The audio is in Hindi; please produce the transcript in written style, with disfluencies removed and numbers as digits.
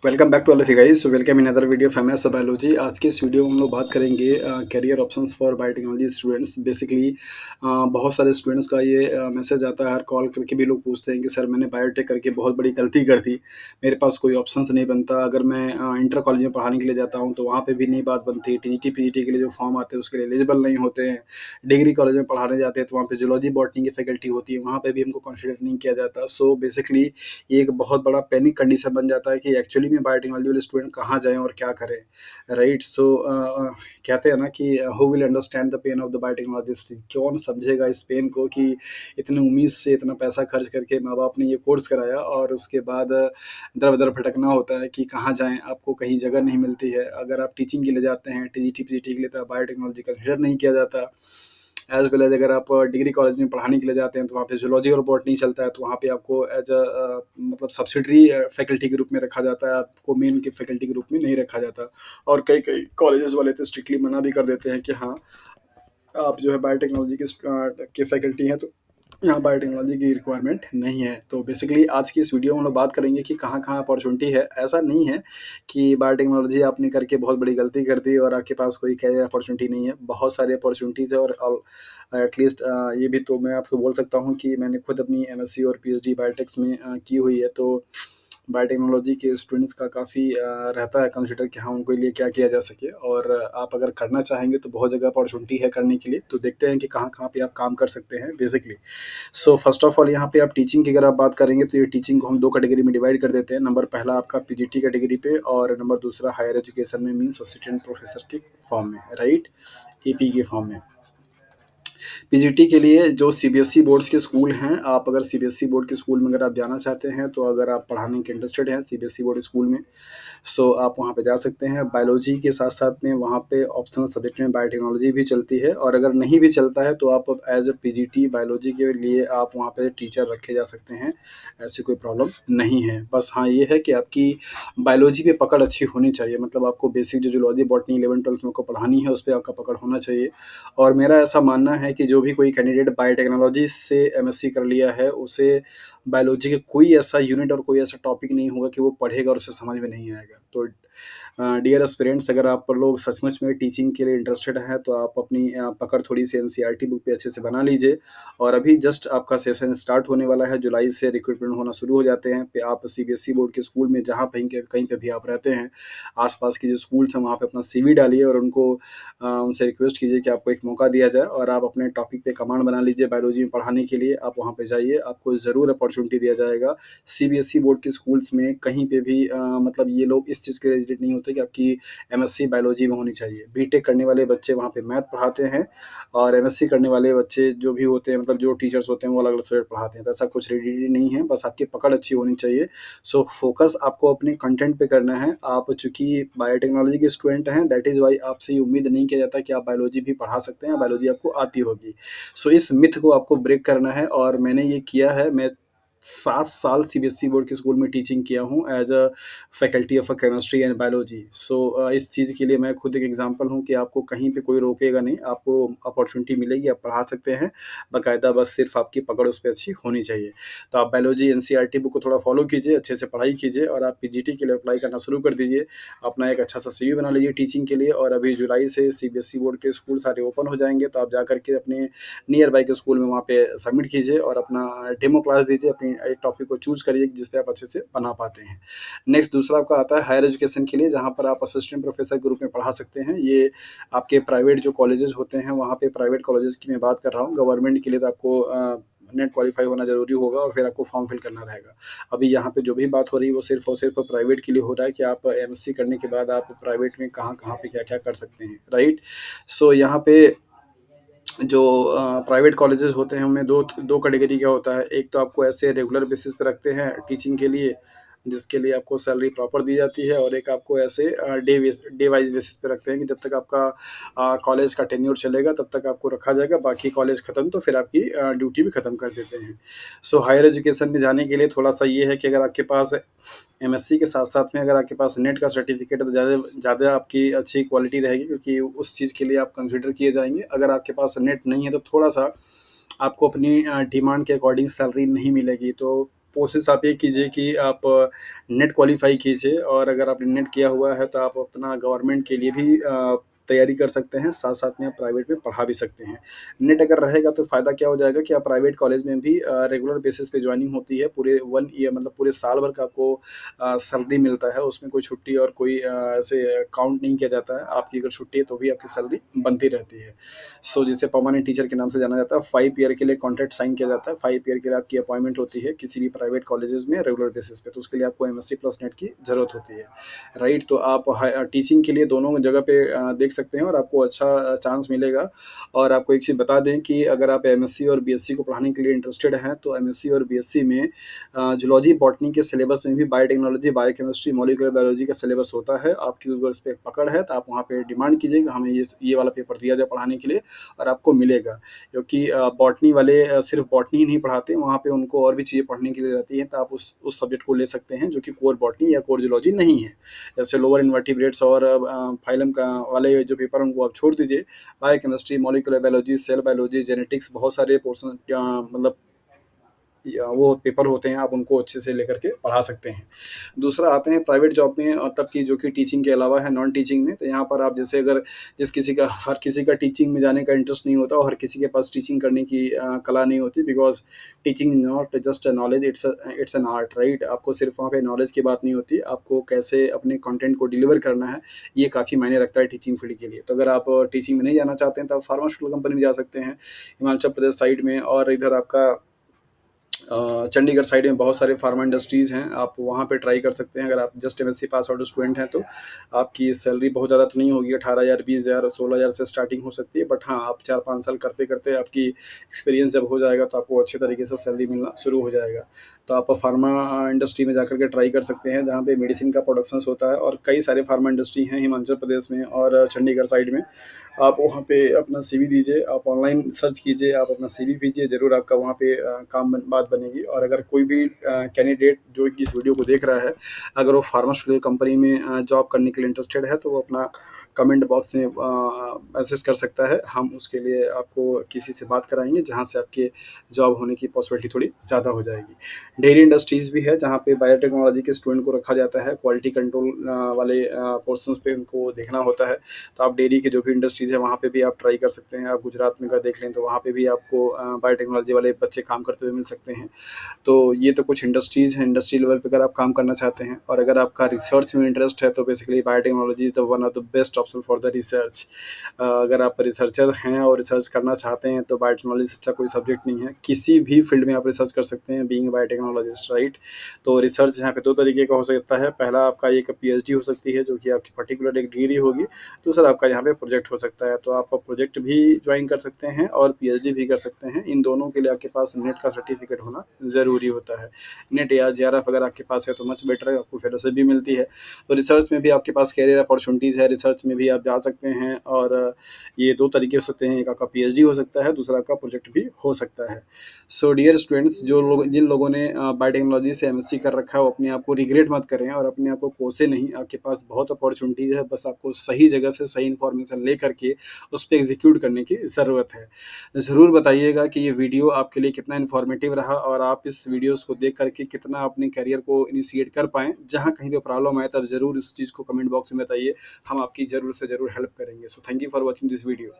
Welcome back to all of you guys. Welcome in other video famous biology. आज के इस वीडियो में हम लोग बात करेंगे career options for biotechnology students. Basically बहुत सारे स्टूडेंट्स का ये मैसेज आता है, हर कॉल करके भी लोग पूछते हैं कि सर मैंने बायोटेक करके बहुत बड़ी गलती कर दी, मेरे पास कोई ऑप्शंस नहीं बनता। अगर मैं इंटर कॉलेज में पढ़ाने के लिए जाता हूँ तो वहाँ पे भी नहीं बात बनती। टीजीटी पीजीटी के लिए जो फॉर्म आते हैं उसके लिए एलिजिबल नहीं होते हैं। डिग्री कॉलेज में पढ़ाने जाते हैं तो वहाँ पे जूलॉजी बॉटनी की फैकल्टी होती है, वहाँ पे भी हमको कंसिडर नहीं किया जाता। सो बेसिकली ये एक बहुत बड़ा पैनिक कंडीशन बन जाता है कि एक्चुअली में बायोटेक्नोलॉजी वाले स्टूडेंट कहाँ जाएँ और क्या करें, राइट? सो कहते हैं ना कि who will understand the pain of the biotechnologist. कौन समझेगा इस पेन को कि इतनी उम्मीद से इतना पैसा खर्च करके माँ बाप ने ये कोर्स कराया और उसके बाद दर बदर भटकना होता है कि कहाँ जाएँ, आपको कहीं जगह नहीं मिलती है। अगर आप टीचिंग के लिए जाते हैं, टीजीटी पीजीटी के लिए, तो बायोटेक्नोलॉजी कंसिडर नहीं किया जाता। एज़ वेल एज़ अगर आप डिग्री कॉलेज में पढ़ाने के लिए जाते हैं तो वहाँ पे ज़ूलॉजी और बॉटनी चलता है, तो वहाँ पे आपको एज़ मतलब सब्सिडरी फैकल्टी के रूप में रखा जाता है, आपको मेन की फैकल्टी के रूप में नहीं रखा जाता। और कई-कई कॉलेजेस वाले तो स्ट्रिक्टली मना भी कर देते हैं कि हाँ, आप जो है बायोटेक्नोलॉजी की फैकल्टी हैं, तो यहाँ बायोटेक्नोलॉजी की रिक्वायरमेंट नहीं है। तो बेसिकली आज की इस वीडियो में हम लोग बात करेंगे कि कहाँ-कहाँ अपॉर्च्युनिटी है। ऐसा नहीं है कि बायोटेक्नोलॉजी आपने करके बहुत बड़ी गलती कर दी और आपके पास कोई करियर अपॉर्च्युनिटी नहीं है। बहुत सारी अपॉर्च्युनिटीज़ है और एटलीस्ट ये भी तो मैं आपको बोल सकता हूँ कि मैंने खुद अपनी एमएससी और पीएचडी बायोटेक्स में की हुई है। तो बायोटेक्नोलॉजी के स्टूडेंट्स का काफ़ी रहता है कंसिडर कि हाँ, उनके लिए क्या किया जा सके। और आप अगर करना चाहेंगे तो बहुत जगह अपॉर्च्युनिटी है करने के लिए। तो देखते हैं कि कहाँ-कहाँ पे आप काम कर सकते हैं basically. So first of all यहाँ पे आप टीचिंग की अगर आप बात करेंगे तो ये टीचिंग को हम 2 कैटेगरी में डिवाइड कर देते हैं। नंबर पहला आपका पीजीटी कैटेगरी पे और नंबर दूसरा हायर एजुकेशन में मीन्स असिस्टेंट प्रोफेसर के फॉर्म में, राइट? एपी के फॉर्म में। पीजीटी के लिए जो सीबीएसई बोर्ड्स के स्कूल हैं, आप अगर सीबीएसई बोर्ड के स्कूल में अगर आप जाना चाहते हैं, तो अगर आप पढ़ाने के इंटरेस्टेड हैं सीबीएसई बोर्ड स्कूल में, सो आप वहाँ पे जा सकते हैं। बायोलॉजी के साथ-साथ में वहाँ पे ऑप्शनल सब्जेक्ट में बायोटेक्नोलॉजी भी चलती है और अगर नहीं भी चलता है तो आप एज़ अ पीजीटी बायोलॉजी के लिए आप वहाँ पे टीचर रखे जा सकते हैं, ऐसी कोई प्रॉब्लम नहीं है। बस हाँ, ये है कि आपकी बायोलॉजी पे पकड़ अच्छी होनी चाहिए, मतलब आपको बेसिक जो जूलॉजी, बॉटनी 11th-12th में आपको पढ़ानी है, उस पे आपका पकड़ होना चाहिए। और मेरा ऐसा मानना है कि जो भी कोई कैंडिडेट बायोटेक्नोलॉजी से एमएससी कर लिया है, उसे बायोलॉजी का कोई ऐसा यूनिट और कोई ऐसा टॉपिक नहीं होगा कि वो पढ़ेगा और उसे समझ में नहीं आएगा। तो डियर एस्पिरेंट्स, अगर आप लोग सचमुच में टीचिंग के लिए इंटरेस्टेड हैं तो आप अपनी पकड़ थोड़ी-सी एनसीईआरटी बुक पे अच्छे से बना लीजिए। और अभी जस्ट आपका सेशन स्टार्ट होने वाला है, जुलाई से रिक्रूटमेंट होना शुरू हो जाते हैं। पे आप सीबीएसई बोर्ड के स्कूल में जहाँ कहीं पे भी आप रहते हैं, आस-पास के जो स्कूल्स हैं वहाँ पे अपना सीवी डालिए और उनसे रिक्वेस्ट कीजिए कि आपको एक मौका दिया जाए और आप अपने टॉपिक पे कमांड बना लीजिए बायोलॉजी में पढ़ाने के लिए। आप वहाँ पे जाइए, आपको ज़रूर अपॉर्च्युनिटी दिया जाएगा। सीबीएसई बोर्ड के स्कूल्स में कहीं पे भी मतलब ये लोग इस चीज़ के रिलेटेड नहीं होते कि आपकी एमएससी बायोलॉजी में होनी चाहिए। बीटेक करने वाले बच्चे वहाँ पे मैथ पढ़ाते हैं और एमएससी करने वाले बच्चे जो भी होते हैं, मतलब जो टीचर्स होते हैं, वो अलग-अलग सब्जेक्ट पढ़ाते हैं। तो ऐसा कुछ रिजिडिटी नहीं है, बस आपकी पकड़ अच्छी होनी चाहिए। सो फोकस आपको अपने कंटेंट पे करना है। आप चूँकि बायोटेक्नोलॉजी के स्टूडेंट हैं, दैट इज़ व्हाई आपसे ये उम्मीद नहीं किया जाता कि आप बायोलॉजी भी पढ़ा सकते हैं, बायोलॉजी आपको आती होगी। सो इस मिथ को आपको ब्रेक करना है और मैंने ये किया है। मैं 7 साल सीबीएसई बोर्ड के स्कूल में टीचिंग किया हूँ as a faculty of chemistry and biology. So इस चीज़ के लिए मैं खुद एक एग्ज़ाम्पल हूँ कि आपको कहीं पे कोई रोकेगा नहीं, आपको अपॉर्च्युनिटी मिलेगी, आप पढ़ा सकते हैं, बाकायदा बस सिर्फ़ आपकी पकड़ उस पे अच्छी होनी चाहिए। तो आप बायोलॉजी एनसीईआरटी बुक को थोड़ा फ़ॉलो कीजिए, अच्छे से पढ़ाई कीजिए और आप पीजीटी के लिए अप्लाई करना शुरू कर दीजिए। अपना एक अच्छा-सा सीवी बना लीजिए टीचिंग के लिए और अभी जुलाई से सीबीएसई बोर्ड के स्कूल सारे ओपन हो जाएँगे, तो आप जाकर के अपने नियर बाय के स्कूल में वहाँ पे सबमिट कीजिए और अपना डेमो क्लास दीजिए, अपनी एक टॉपिक को चूज़ करिए जिस पे आप अच्छे से बना पाते हैं। नेक्स्ट दूसरा आपका आता है हायर एजुकेशन के लिए, जहाँ पर आप असिस्टेंट प्रोफेसर के रूप में पढ़ा सकते हैं। ये आपके प्राइवेट जो कॉलेजेस होते हैं, वहाँ पे प्राइवेट कॉलेजेस की मैं बात कर रहा हूँ। गवर्नमेंट के लिए तो आपको नेट क्वालीफाई होना ज़रूरी होगा और फिर आपको फॉर्म फिल करना रहेगा। अभी यहाँ पे जो भी बात हो रही है वो सिर्फ़ और सिर्फ़ प्राइवेट के लिए हो रहा है कि आप एमएससी करने के बाद आप प्राइवेट में कहाँ-कहाँ पे क्या-क्या कर सकते हैं, राइट? सो यहाँ पे जो प्राइवेट कॉलेजेस होते हैं उनमें दो कैटेगरी का होता है। एक तो आपको ऐसे रेगुलर बेसिस पे रखते हैं टीचिंग के लिए, जिसके लिए आपको सैलरी प्रॉपर दी जाती है और एक आपको ऐसे डे वाइज़ बेसिस पे रखते हैं कि जब तक आपका कॉलेज का टेन्योर चलेगा तब तक आपको रखा जाएगा, बाकी कॉलेज खत्म तो फिर आपकी ड्यूटी भी खत्म कर देते हैं। सो हायर एजुकेशन में जाने के लिए थोड़ा-सा ये है कि अगर आपके पास एमएससी के साथ-साथ में अगर आपके पास नेट का सर्टिफ़िकेट है तो ज़्यादा ज़्यादा आपकी अच्छी क्वालिटी रहेगी, क्योंकि उस चीज़ के लिए आप कंसिडर किए जाएँगे। अगर आपके पास नेट नहीं है तो थोड़ा-सा आपको अपनी डिमांड के अकॉर्डिंग सैलरी नहीं मिलेगी। तो कोशिश आप ये कीजिए कि आप नेट क्वालीफ़ाई कीजिए, और अगर आपने नेट किया हुआ है तो आप अपना गवर्नमेंट के लिए भी तैयारी कर सकते हैं, साथ-साथ में आप प्राइवेट में पढ़ा भी सकते हैं। नेट अगर रहेगा तो फ़ायदा क्या हो जाएगा कि आप प्राइवेट कॉलेज में भी रेगुलर बेसिस पे जॉइनिंग होती है, पूरे 1 ईयर मतलब पूरे साल भर का आपको सैलरी मिलता है, उसमें कोई छुट्टी और कोई ऐसे काउंट नहीं किया जाता है। आपकी अगर छुट्टी है तो भी आपकी सैलरी बनती रहती है। सो जिसे परमानेंट टीचर के नाम से जाना जाता है, 5 ईयर के लिए कॉन्ट्रैक्ट साइन किया जाता है, 5 ईयर के लिए आपकी अपॉइंटमेंट होती है किसी भी प्राइवेट कॉलेजेस में रेगुलर बेसिस पे, तो उसके लिए आपको एमएससी प्लस नेट की ज़रूरत होती है, राइट? तो आप टीचिंग के लिए दोनों जगह पे देख सकते हैं, और आपको अच्छा चांस मिलेगा। और आपको एक चीज़ बता दें कि अगर आप एमएससी और बीएससी को पढ़ाने के लिए इंटरेस्टेड हैं, तो एमएससी और बीएससी में जूलॉजी, बॉटनी के सिलेबस में भी बायोटेक्नोलॉजी, बायोकेमिस्ट्री, मॉलिक्यूलर बायोलॉजी का सिलेबस होता है। आपकी अगर उस पे पकड़ है तो आप वहाँ पे डिमांड कीजिएगा, हमें ये वाला पेपर दिया जाए पढ़ाने के लिए, और आपको मिलेगा। क्योंकि बॉटनी वाले सिर्फ बॉटनी ही नहीं पढ़ाते, वहाँ पे उनको और भी चीज़ें पढ़ने के लिए रहती हैं, तो आप उस सब्जेक्ट को ले सकते हैं जो कि कोर बॉटनी या कोर जूलॉजी नहीं है। जैसे लोअर इन्वर्टिब्रेट्स और फाइलम का वाले जो पेपर उनको आप छोड़ दीजिए। Biochemistry, molecular biology, cell biology, genetics, बहुत सारे पोर्शन मतलब या वो पेपर होते हैं, आप उनको अच्छे से लेकर के पढ़ा सकते हैं। दूसरा आते हैं प्राइवेट जॉब में, तब की जो कि टीचिंग के अलावा है, नॉन टीचिंग में। तो यहाँ पर आप जैसे अगर हर किसी का टीचिंग में जाने का इंटरेस्ट नहीं होता, और हर किसी के पास टीचिंग करने की कला नहीं होती, because teaching not just a knowledge, it's an art, right? आपको सिर्फ वहाँ पे नॉलेज की बात नहीं होती, आपको कैसे अपने कंटेंट को डिलीवर करना है, ये काफ़ी मायने रखता है टीचिंग फील्ड के लिए। तो अगर आप टीचिंग में नहीं जाना चाहते हैं, तो आप फार्मास्यूटिकल कंपनी में जा सकते हैं, हिमाचल प्रदेश साइड में। और इधर आपका चंडीगढ़ साइड में बहुत सारे फार्मा इंडस्ट्रीज़ हैं, आप वहाँ पे ट्राई कर सकते हैं। अगर आप just MSc pass out student हैं, तो आपकी सैलरी बहुत ज़्यादा तो नहीं होगी, 18,000, 20,000, 16,000 से स्टार्टिंग हो सकती है। बट हाँ, आप 4-5 साल करते-करते आपकी एक्सपीरियंस जब हो जाएगा, तो आपको अच्छे तरीके से सैलरी मिलना शुरू हो जाएगा। तो आप फार्मा इंडस्ट्री में जाकर के ट्राई कर सकते हैं, जहाँ पे मेडिसिन का प्रोडक्शंस होता है, और कई सारे फार्मा इंडस्ट्री हैं हिमाचल प्रदेश में और चंडीगढ़ साइड में। आप वहाँ पे अपना सीवी दीजिए, आप ऑनलाइन सर्च कीजिए, आप अपना सीवी भेजिए, ज़रूर आपका वहाँ पे बात बनेगी। और अगर कोई भी कैंडिडेट जो कि इस वीडियो को देख रहा है, अगर वो फार्मास्यूटिकल कंपनी में जॉब करने के लिए इंटरेस्टेड है, तो वो अपना कमेंट बॉक्स में मैसेज कर सकता है। हम उसके लिए आपको किसी से बात कराएँगे, जहाँ से आपके जॉब होने की पॉसिबिलिटी थोड़ी ज़्यादा हो जाएगी। डेयरी इंडस्ट्रीज़ भी है, जहाँ पे बायोटेक्नोलॉजी के स्टूडेंट को रखा जाता है, क्वालिटी कंट्रोल वाले पोर्शंस पे उनको देखना होता है। तो आप डेयरी के जो भी इंडस्ट्रीज़ है, वहाँ पे भी आप ट्राई कर सकते हैं। आप गुजरात में अगर देख लें, तो वहाँ पे भी आपको बायोटेक्नोलॉजी वाले बच्चे काम करते हुए मिल सकते हैं। तो ये तो कुछ इंडस्ट्रीज़ हैं, इंडस्ट्री लेवल पे अगर आप काम करना चाहते हैं। और अगर आपका रिसर्च में इंटरेस्ट है, तो basically biotechnology is the one of the best option for the research. अगर आप रिसर्चर हैं और रिसर्च करना चाहते हैं, तो बायोटेक्नोलॉजी से अच्छा कोई सब्जेक्ट नहीं है। किसी भी फील्ड में आप रिसर्च कर सकते हैं, बीइंग अ बायोटेक्नोलॉजिस्ट, राइट? तो रिसर्च यहाँ पे 2 तरीके का हो सकता है। पहला आपका एक पीएचडी हो सकती है, जो कि आपकी पर्टिकुलर एक डिग्री होगी। दूसरा आपका यहाँ पे प्रोजेक्ट हो सकता है, तो आप प्रोजेक्ट भी ज्वाइन कर सकते हैं और पीएचडी भी कर सकते हैं। इन दोनों के लिए आपके पास नेट का सर्टिफिकेट होना ज़रूरी होता है। नेट या जेआरएफ अगर आपके पास है, तो मच बेटर है, आपको फेलोशिप भी मिलती है। तो रिसर्च में भी आपके पास कैरियर अपॉर्चुनिटीज़ है, रिसर्च में भी आप जा सकते हैं। और ये 2 तरीके हो सकते हैं, एक आपका पीएचडी हो सकता है, दूसरा आपका प्रोजेक्ट भी हो सकता है। सो डियर स्टूडेंट्स, जिन लोगों ने बायोटेक्नोलॉजी से एमएससी कर रखा है, वो अपने आप को रिग्रेट मत करें और अपने आप को कोसें नहीं। आपके पास बहुत अपॉर्चुनिटीज़ है, बस आपको सही जगह से सही इन्फॉर्मेशन ले करके उस पे एग्जीक्यूट करने की ज़रूरत है। ज़रूर बताइएगा कि ये वीडियो आपके लिए कितना इन्फॉर्मेटिव रहा, और आप इस वीडियोज़ को देख करके कितना अपने करियर को इनिशिएट कर पाएँ। जहाँ कहीं पे प्रॉब्लम आए, तब ज़रूर इस चीज़ को कमेंट बॉक्स में बताइए, हम आपकी ज़रूर से ज़रूर हेल्प करेंगे। So thank you for watching this video.